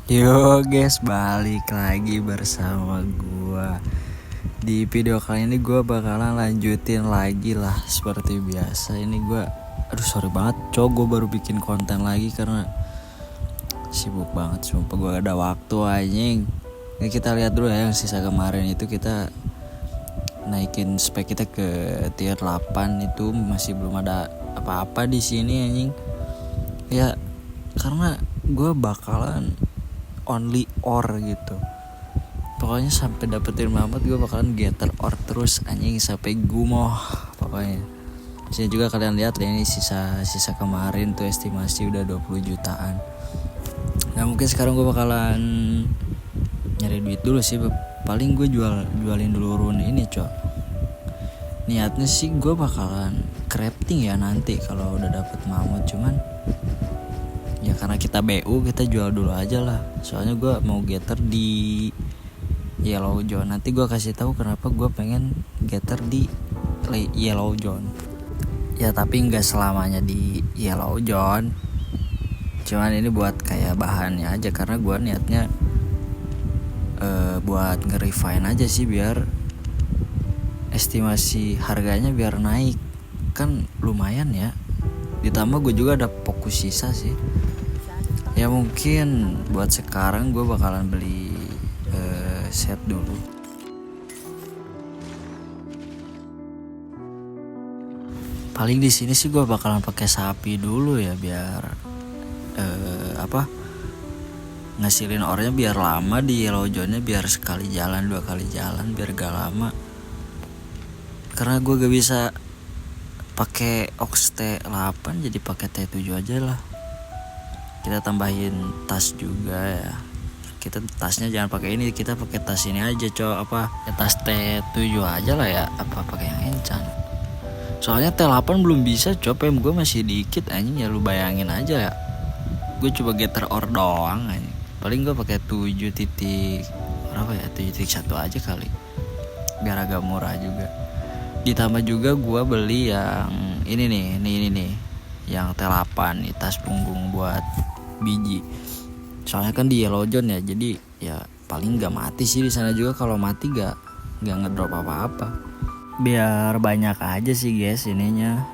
Yo guys, balik lagi bersama gua. Di video kali ini gua bakalan lanjutin lagi lah seperti biasa. Ini gua sorry banget gua baru bikin konten lagi karena sibuk banget, sumpah gua gak ada waktu anjing. Ini kita lihat dulu ya yang sisa kemarin itu, kita naikin spek kita ke tier 8 itu masih belum ada apa-apa di sini anjing. Ya karena gua bakalan only or gitu, pokoknya sampai dapetin Mamat gue bakalan getter or terus anjing sampai gumoh pokoknya. Sini juga kalian lihat ya, ini sisa kemarin tuh estimasi udah 20 jutaan. Nah mungkin sekarang gue bakalan nyari duit dulu sih, paling gue jualin dulu rune ini cok. Niatnya sih gue bakalan crafting ya nanti kalau udah dapet Mamat, cuman ya karena kita BU kita jual dulu aja lah. Soalnya gue mau getter di Yellow Zone. Nanti gue kasih tahu kenapa gue pengen getter di Yellow Zone. Ya tapi nggak selamanya di Yellow Zone. Cuman ini buat kayak bahannya aja, karena gue niatnya buat nge-refine aja sih biar estimasi harganya biar naik. Kan lumayan ya. Ditambah gue juga ada fokus sisa sih. Ya mungkin buat sekarang gue bakalan beli set dulu. Paling di sini sih gue bakalan pakai sapi dulu ya biar ngasilin orangnya biar lama di Yellow Zone-nya, biar sekali jalan 2 kali jalan biar gak lama. Karena gue gak bisa pakai Ox T8 jadi pakai T7 aja lah. Kita tambahin tas juga ya. Kita tasnya jangan pakai ini, kita pakai tas ini aja ya, tas T7 aja lah ya, apa pakai yang encan. Soalnya T8 belum bisa PM gue masih dikit anjing ya, lu bayangin aja ya. Gue coba getter or doang anjing. Paling gue pakai 7 titik berapa ya, 7.1 aja kali. Biar agak murah juga. Ditambah juga gue beli yang ini nih yang T8 nih, tas punggung buat biji. Soalnya kan di Yellow Zone ya, jadi ya paling gak mati sih di sana juga. Kalau mati gak ngedrop apa-apa. Biar banyak aja sih guys ininya,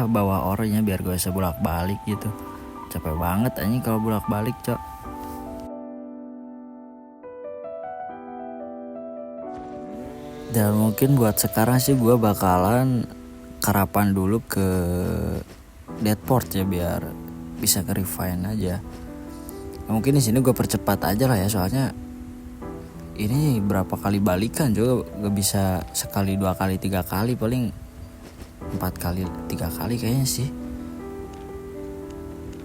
bawa ornya biar gak usah bolak-balik gitu. Capek banget anjing kalau bolak-balik cok. Dan mungkin buat sekarang sih gue bakalan karapan dulu ke Deadport ya biar bisa ke refine aja. Mungkin di sini gue percepat aja lah ya, soalnya ini berapa kali balikan juga gak bisa sekali 2 kali 3 kali, paling 4 kali 3 kali kayaknya sih.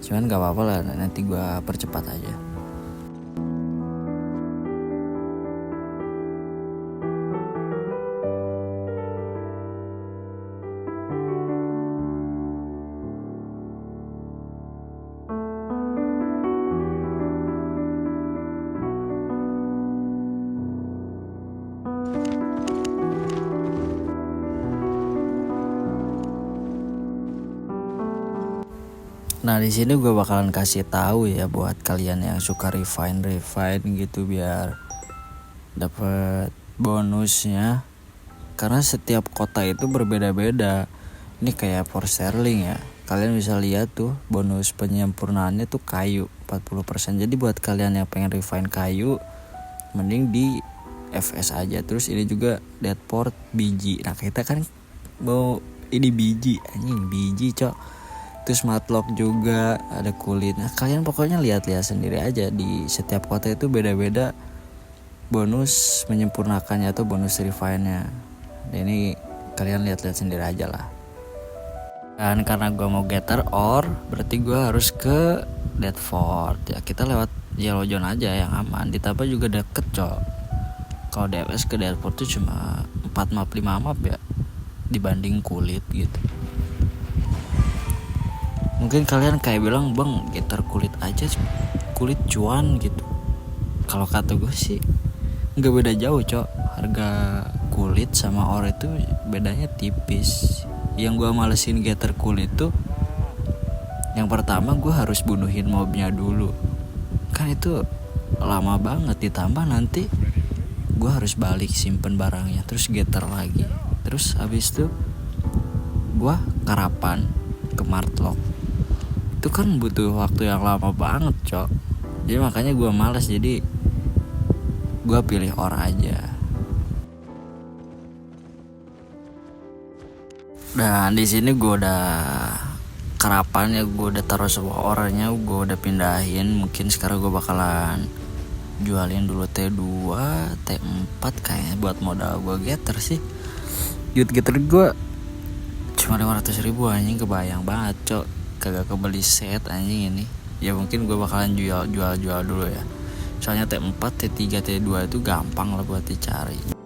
Cuman gak apa-apa lah, nanti gue percepat aja. Nah di sini gue bakalan kasih tahu ya buat kalian yang suka refine gitu biar dapat bonusnya. Karena setiap kota itu berbeda-beda. Ini kayak for Sterling ya. Kalian bisa lihat tuh bonus penyempurnaannya tuh kayu 40%. Jadi buat kalian yang pengen refine kayu, mending di FS aja. Terus ini juga Deadport biji. Nah kita kan mau ini biji anjing, biji cok. Terus matlock juga ada kulit. Nah kalian pokoknya lihat-lihat sendiri aja, di setiap kota itu beda-beda bonus menyempurnakannya atau bonus refine-nya. Dan ini kalian lihat-lihat sendiri aja lah. Dan karena gue mau getter or, berarti gue harus ke Deadport ya. Kita lewat Yellow Zone aja yang aman. Ditambah juga deket cok. Kalau DFS ke Deadport tuh cuma 4 map 5 map ya, dibanding kulit gitu. Mungkin kalian kayak bilang, bang getter kulit aja, kulit cuan gitu. Kalau kata gue sih nggak beda jauh cok. Harga kulit sama or itu bedanya tipis. Yang gue malesin getter kulit tuh, yang pertama gue harus bunuhin mobnya dulu. Kan itu lama banget, ditambah nanti gue harus balik simpen barangnya, terus getter lagi, terus habis itu gue karapan ke Martlock. Itu kan butuh waktu yang lama banget cok. Jadi makanya gue malas, jadi gue pilih or aja. Dan di sini gue udah karapan ya, gue udah taruh semua orangnya, gue udah pindahin. Mungkin sekarang gue bakalan jualin dulu T2, T4 kayaknya buat modal gue getter sih. Duit getter gue cuma 500.000 anjing, kebayang banget cok. Kagak kebeli set anjing ini. Ya mungkin gue bakalan jual dulu ya. Soalnya T4, T3, T2 itu gampang lah buat dicari.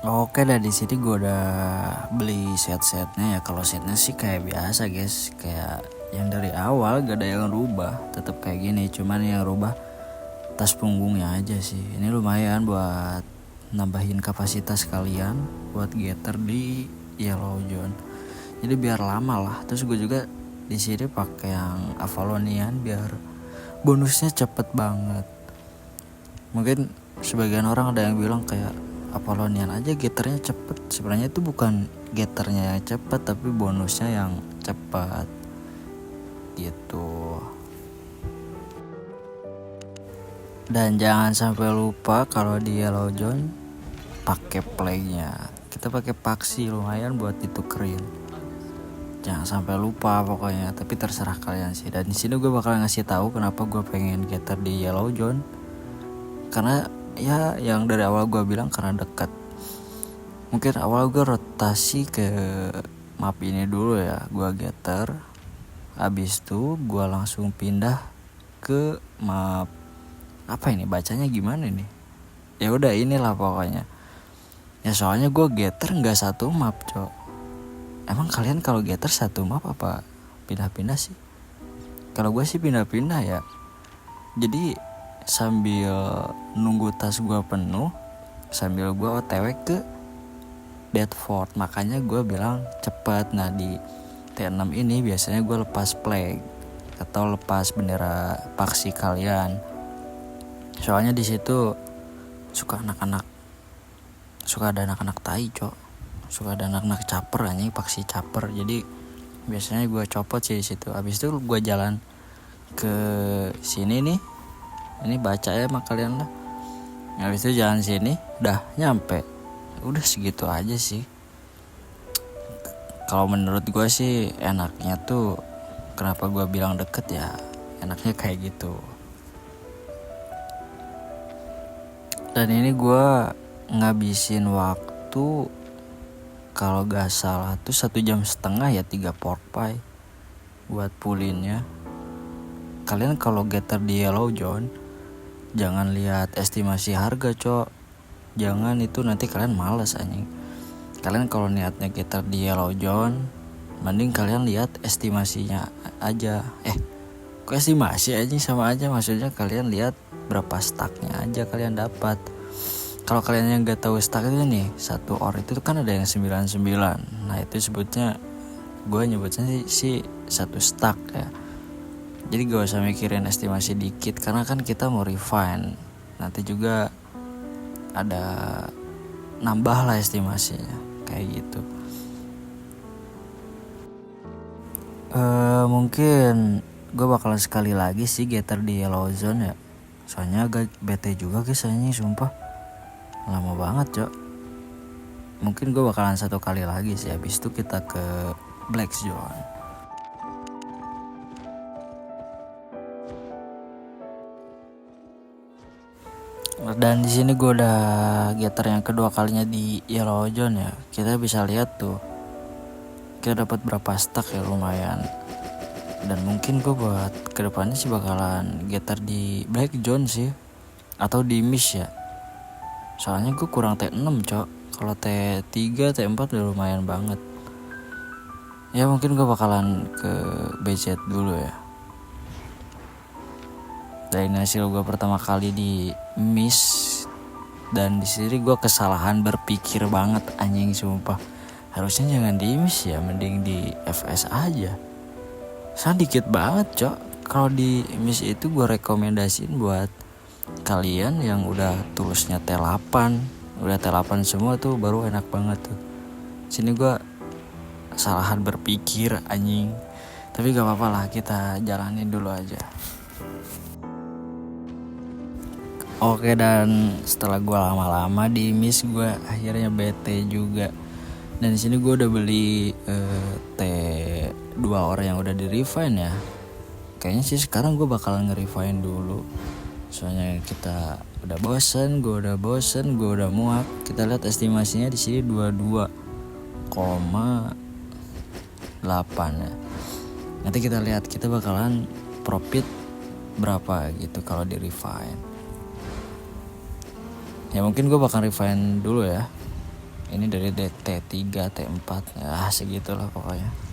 Oke, dan di sini gue udah beli set-setnya ya. Kalau setnya sih kayak biasa guys, kayak yang dari awal gak ada yang rubah, tetap kayak gini. Cuman yang rubah tas punggungnya aja sih. Ini lumayan buat nambahin kapasitas kalian buat getter di Yellow Zone. Jadi biar lama lah. Terus gue juga di sini pakai yang Avalonian biar bonusnya cepet banget. Mungkin sebagian orang ada yang bilang kayak Avalonian aja getternya cepet. Sebenarnya itu bukan getternya yang cepet, tapi bonusnya yang cepet gitu. Dan jangan sampai lupa kalau di Yellow Zone pakai playnya. Kita pakai paksi lumayan buat ditukerin. Jangan sampai lupa pokoknya. Tapi terserah kalian sih. Dan di sini gue bakal ngasih tahu kenapa gue pengen getter di Yellow Zone. Karena ya yang dari awal gue bilang karena dekat. Mungkin awal gue rotasi ke map ini dulu ya, gue getter. Abis itu gue langsung pindah ke map apa ini bacanya gimana nih? Ya udah inilah pokoknya. Ya soalnya gue getter nggak satu map cok. Emang kalian kalau getter satu map apa pindah-pindah sih? Kalau gue sih pindah-pindah ya. Jadi sambil nunggu tas gue penuh, sambil gue OTW ke Deadford. Makanya gue bilang cepat. Nah di T6 ini biasanya gue lepas flag atau lepas bendera paksi kalian. Soalnya di situ suka ada anak-anak tai cok, suka ada anak-anak caper anjing, paksi caper. Jadi biasanya gue copot sih di situ. Habis itu gue jalan ke sini nih. Ini baca ya sama kalian lah. Habis itu jalan sini, udah nyampe. Udah segitu aja sih. Kalau menurut gue sih enaknya tuh, kenapa gue bilang deket ya, enaknya kayak gitu. Dan ini gue ngabisin waktu kalau gak salah tuh 1,5 jam ya 3 pork pie buat pullinnya. Kalian kalau getter di Yellow Zone jangan lihat estimasi harga cok. Jangan, itu nanti kalian malas anjing. Kalian kalau niatnya getter di Yellow Zone, mending kalian lihat estimasinya aja. Kok estimasi anjing, sama aja. Maksudnya kalian lihat berapa stacknya aja kalian dapat. Kalau kalian yang gak tahu stack itu nih, satu or itu kan ada yang 99. Nah itu sebutnya, gue nyebutnya sih satu stack ya. Jadi gak usah mikirin estimasi dikit, karena kan kita mau refine. Nanti juga ada nambah lah estimasinya, kayak gitu. Mungkin gue bakalan sekali lagi sih getter di Yellow Zone ya. Soalnya agak bete juga guys ini, sumpah lama banget cok. Mungkin gue bakalan satu kali lagi sih. Habis itu kita ke Black Zone. Dan di sini gue udah getter yang kedua kalinya di Yellow Zone ya. Kita bisa lihat tuh, kita dapat berapa stack ya, lumayan. Dan mungkin gue buat kedepannya sih bakalan getter di Black Zone sih, atau di Miss ya. Soalnya gue kurang T6 cok. Kalau T3, T4 udah lumayan banget. Ya mungkin gue bakalan ke BZ dulu ya. Dari hasil gue pertama kali di Miss, dan di sini gue kesalahan berpikir banget anjing sumpah. Harusnya jangan di Miss ya, mending di FS aja. Soalnya dikit banget cok. Kalau di Miss itu gue rekomendasiin buat kalian yang udah tulusnya T8, udah T8 semua tuh baru enak banget tuh. Sini gue kesalahan berpikir anjing. Tapi gak apa-apa lah, kita jalanin dulu aja. Oke, dan setelah gue lama-lama di Miss, gue akhirnya bete juga. Dan di sini gue udah beli T2 orang yang udah di refine ya. Kayaknya sih sekarang gue bakalan nge-refine dulu. Soalnya kita udah bosen, gue udah muak. Kita lihat estimasinya di sini 22,8 ya. Nanti kita lihat kita bakalan profit berapa gitu kalau di refine. Ya mungkin gue bakal refine dulu ya. Ini dari T3, T4 ya segitulah pokoknya.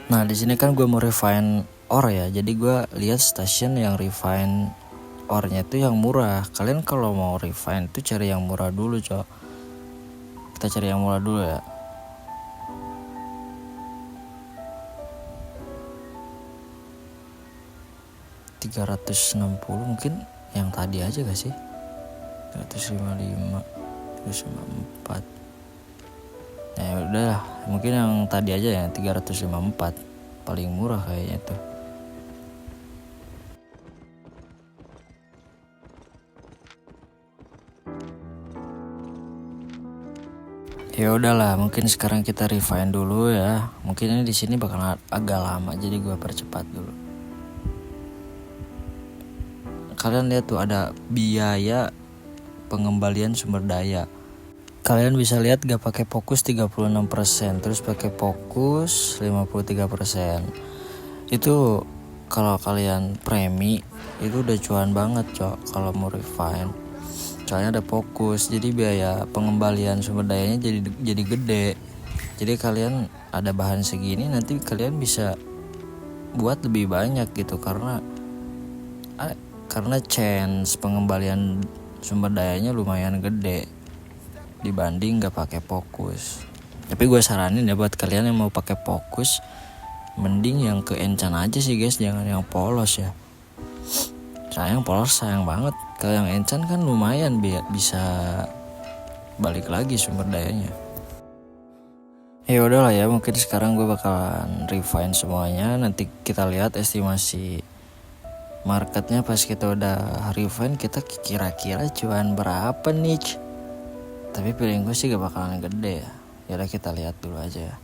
Nah di sini kan gue mau refine ore ya, jadi gue lihat stasiun yang refine ore-nya itu yang murah. Kalian kalau mau refine itu cari yang murah dulu cok. Kita cari yang murah dulu ya. $360 mungkin yang tadi aja gak sih? 355, 354. Ya udah, mungkin yang tadi aja ya 354 paling murah kayaknya tuh. Ya udahlah, mungkin sekarang kita refine dulu ya. Mungkin ini di sini bakal agak lama, jadi gue percepat dulu. Kalian lihat tuh ada biaya pengembalian sumber daya. Kalian bisa lihat gak pakai fokus 36%, terus pakai fokus 53%. Itu kalau kalian premi itu udah cuan banget cok kalau mau refine. Soalnya ada fokus, jadi biaya pengembalian sumber dayanya jadi gede. Jadi kalian ada bahan segini, nanti kalian bisa buat lebih banyak gitu karena chance pengembalian sumber dayanya lumayan gede dibanding gak pakai fokus. Tapi gue saranin ya buat kalian yang mau pakai fokus, mending yang ke enchant aja sih guys, jangan yang polos ya. Sayang polos sayang banget. Kalau yang enchant kan lumayan bisa balik lagi sumber dayanya. Ya udahlah ya, mungkin sekarang gue bakalan refine semuanya. Nanti kita lihat estimasi marketnya pas kita udah refine, kita kira-kira cuan berapa nih. Tapi feeling gue sih gak bakalan gede ya. Yaudah kita lihat dulu aja ya.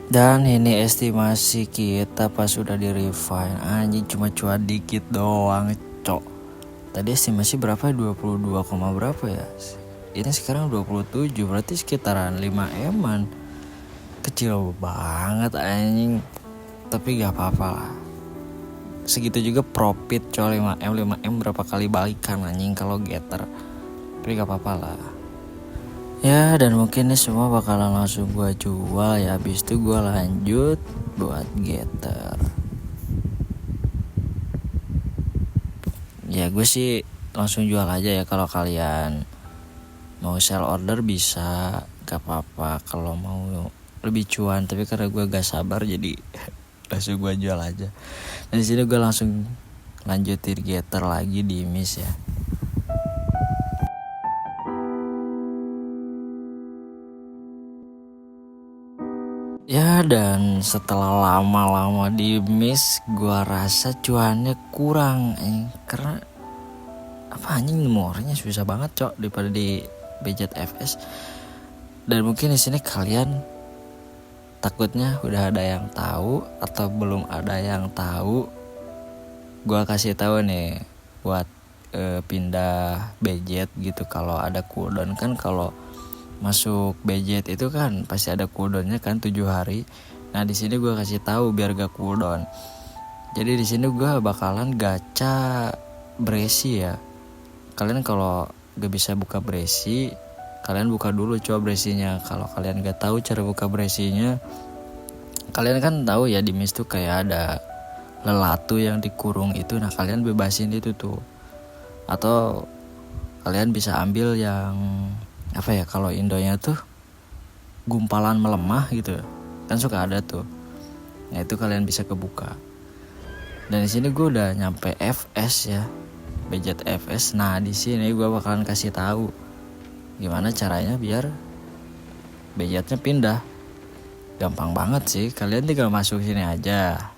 Dan ini estimasi kita pas udah di refine. Anjing cuma cuan dikit doang, cok. Tadi estimasi berapa? 22, berapa ya? Ini sekarang 27, berarti sekitaran 5 eman. Kecil banget anjing. Tapi gak apa-apa lah. Segitu juga profit coy, 5M berapa kali balikan anjing kalau getter. Tapi gak apa-apa lah. Ya, dan mungkin ini semua bakalan langsung gua jual ya. Habis itu gua lanjut buat getter. Ya gue sih langsung jual aja ya. Kalau kalian mau sell order bisa, gak apa-apa. Kalau mau lebih cuan, tapi karena gue gak sabar jadi langsung gue jual aja. Dan di sini gue langsung lanjutin getter lagi di miss ya. Ya, dan setelah lama-lama di miss, gue rasa cuannya kurang karena apa anjing, nomornya susah banget cok daripada di BZFS. Dan mungkin di sini kalian takutnya udah ada yang tahu atau belum ada yang tahu. Gua kasih tahu nih buat pindah budget gitu. Kalau ada cooldown kan, kalau masuk budget itu kan pasti ada cooldownnya kan 7 hari. Nah di sini gua kasih tahu biar gak cooldown. Jadi di sini gua bakalan gacha Bresi ya. Kalian kalau gak bisa buka Bresi, kalian buka dulu coba Bresinya. Kalau kalian gak tahu cara buka Bresinya, kalian kan tahu ya di miss tuh kayak ada lelatu yang dikurung itu. Nah kalian bebasin itu tuh. Atau kalian bisa ambil yang apa ya, kalau Indonya tuh gumpalan melemah gitu kan, suka ada tuh. Nah itu kalian bisa kebuka. Dan di sini gue udah nyampe FS ya, budget FS. Nah di sini gue bakalan kasih tahu gimana caranya biar budgetnya pindah. Gampang banget sih, kalian tinggal masuk sini aja.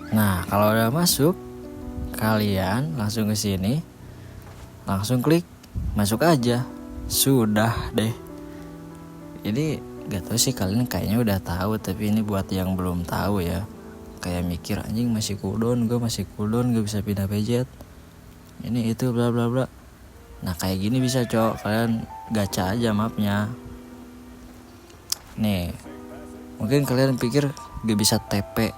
Nah, kalau udah masuk, kalian langsung ke sini, langsung klik masuk aja. Sudah deh. Ini gak tahu sih kalian kayaknya udah tahu, tapi ini buat yang belum tahu ya. Kayak mikir anjing masih cooldown, gue masih cooldown, gak bisa pindah budget. Ini itu bla bla bla. Nah, kayak gini bisa cok, kalian gacha aja mapnya. Nih, mungkin kalian pikir gak bisa TP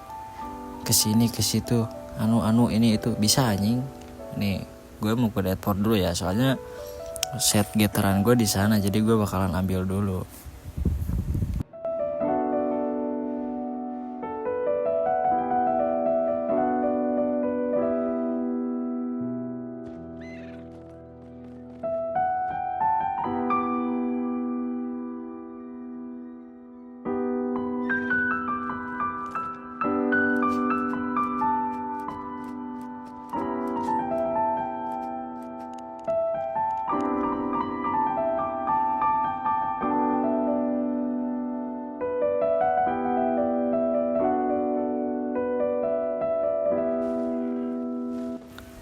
ke sini ke situ, anu ini itu bisa anjing. Nih gue mau ke Deadport dulu ya, soalnya set getteran gue di sana, jadi gue bakalan ambil dulu.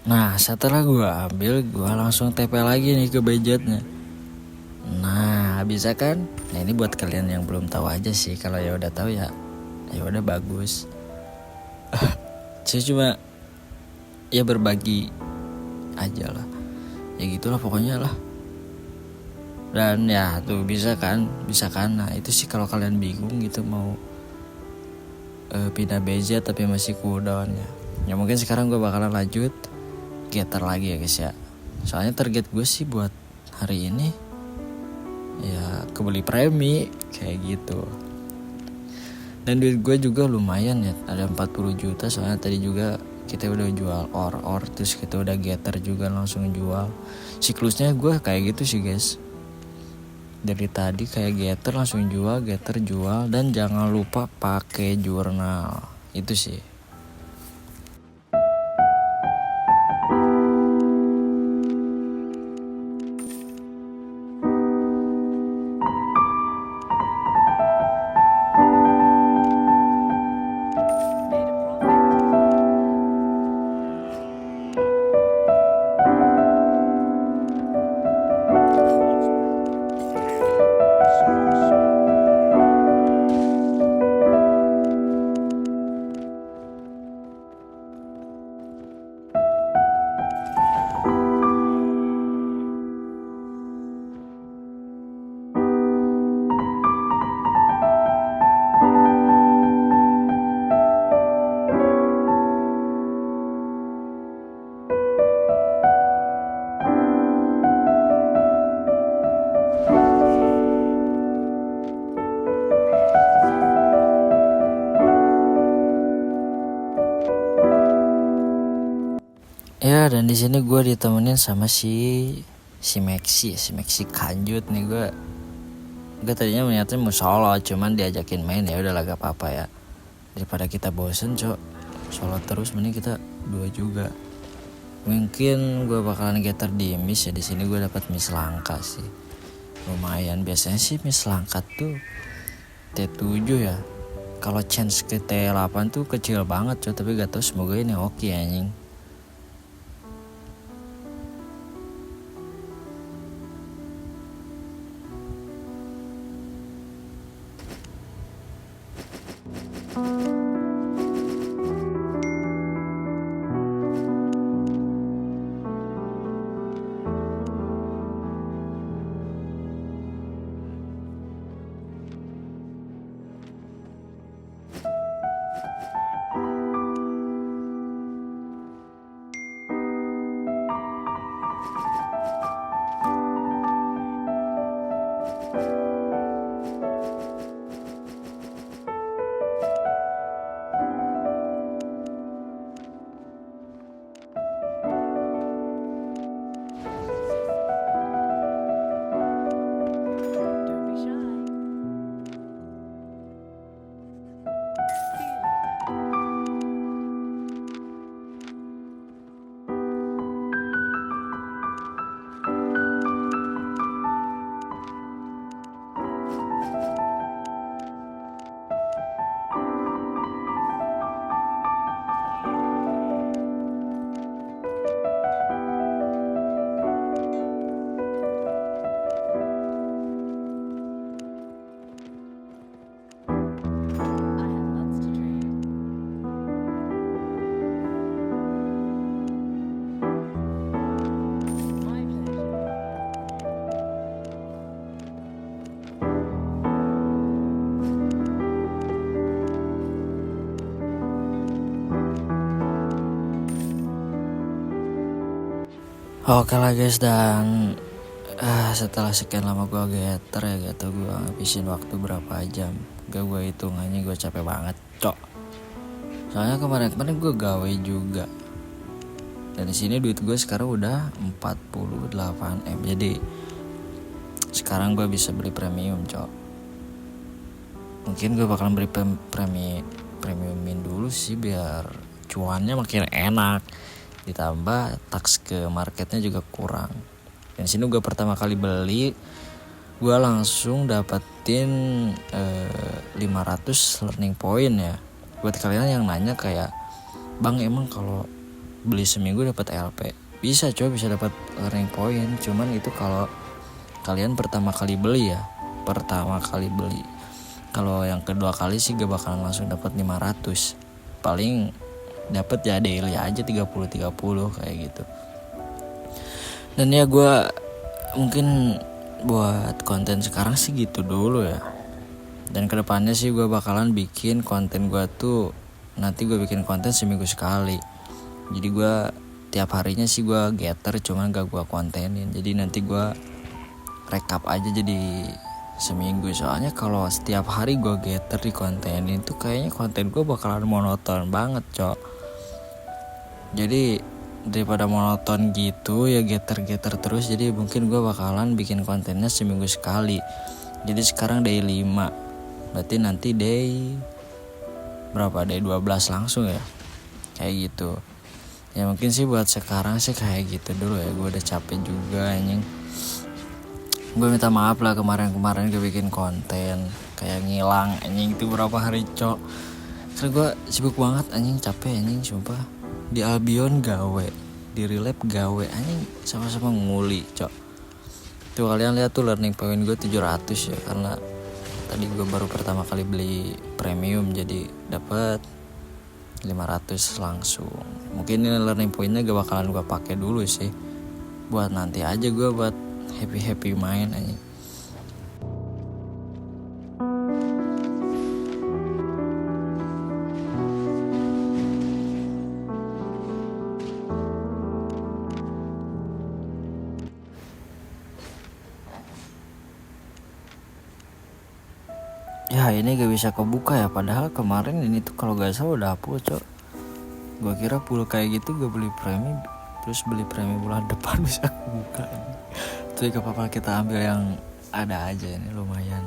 Nah setelah gue ambil, gue langsung TP lagi nih ke budgetnya. Nah bisa kan? Nah ini buat kalian yang belum tahu aja sih. Kalau ya udah tahu ya udah bagus. Saya cuma ya berbagi aja lah, ya gitulah pokoknya lah. Dan ya tuh bisa kan. Nah itu sih kalau kalian bingung gitu mau pindah BZ tapi masih cooldown ya. Ya mungkin sekarang gue bakalan lanjut getter lagi ya guys ya. Soalnya target gue sih buat hari ini ya kebeli premi kayak gitu. Dan duit gue juga lumayan ya, ada 40 juta. Soalnya tadi juga kita udah jual or terus kita udah getter juga langsung jual. Siklusnya gue kayak gitu sih guys. Dari tadi kayak getter langsung jual, getter jual, dan jangan lupa pakai jurnal. Itu sih. Dan di sini gue ditemenin sama si Maxi Kanjut nih. Gue tadinya niatnya mau solo, cuman diajakin main ya udah gak apa-apa ya. Daripada kita bosen solo terus, mending kita dua juga. Mungkin gue bakalan getter di miss ya. Di sini gue dapat miss langka sih, lumayan. Biasanya sih miss langka tuh T7 ya. Kalau chance ke T8 tuh kecil banget tapi gak tau, semoga ini oke anjing. Oke lah guys, dan setelah sekian lama gue getter ya, gak tau gue ngabisin waktu berapa jam. Gue hitungannya gue capek banget soalnya kemarin gue gawe juga. Dan di sini duit gue sekarang udah 48 M. Jadi sekarang gue bisa beli premium Mungkin gue bakalan beli premiumin dulu sih biar cuannya makin enak, ditambah tax ke marketnya juga kurang. Dan sini gue pertama kali beli, gue langsung dapetin 500 learning point ya. Buat kalian yang nanya kayak, bang emang kalau beli seminggu dapat LP? Bisa bisa dapat learning point, cuman itu kalau kalian pertama kali beli. Kalau yang kedua kali sih gak bakalan langsung dapat 500, paling dapat ya daily aja 30 kayak gitu. Dan ya gue mungkin buat konten sekarang sih gitu dulu ya. Dan kedepannya sih gue bakalan bikin konten gue tuh, nanti gue bikin konten seminggu sekali. Jadi gue tiap harinya sih gue getter, cuman gak gue kontenin. Jadi nanti gue rekap aja jadi seminggu. Soalnya kalau setiap hari gue getter di kontenin tuh kayaknya konten gue bakalan monoton banget Jadi daripada monoton gitu ya getter terus, jadi mungkin gue bakalan bikin kontennya seminggu sekali. Jadi sekarang day 5, berarti nanti day 12 langsung ya, kayak gitu ya. Mungkin sih buat sekarang sih kayak gitu dulu ya. Gue udah capek juga anjing. Gue minta maaf lah kemarin gue bikin konten kayak ngilang anjing itu berapa hari Karena gue sibuk banget anjing, capek anjing sumpah. Di Albion gawe, di Relap gawe anjing, sama-sama nguli Tuh kalian lihat tuh learning point gue 700 ya, karena tadi gue baru pertama kali beli premium jadi dapat 500 langsung. Mungkin ini learning pointnya gak bakalan gue pakai dulu sih, buat nanti aja gue buat happy main aja. Ya ini gak bisa kebuka ya, padahal kemarin ini tuh kalau gak salah udah upload Gue kira full kayak gitu gue beli premi terus beli premi bulan depan bisa buka. Tapi gak apa-apa, kita ambil yang ada aja, ini lumayan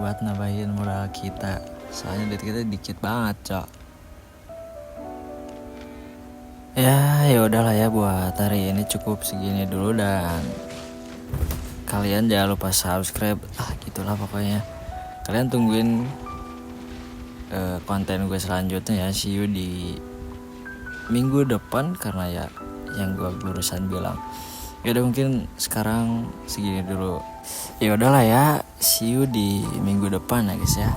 buat nambahin modal kita, soalnya duit kita dikit banget cok. Ya udahlah ya, buat hari ini cukup segini dulu, dan kalian jangan lupa subscribe, gitulah pokoknya. Kalian tungguin konten gue selanjutnya ya. See you di minggu depan, karena ya yang gue barusan bilang. Ya udah, mungkin sekarang segini dulu. Ya udahlah ya, see you di minggu depan ya guys ya.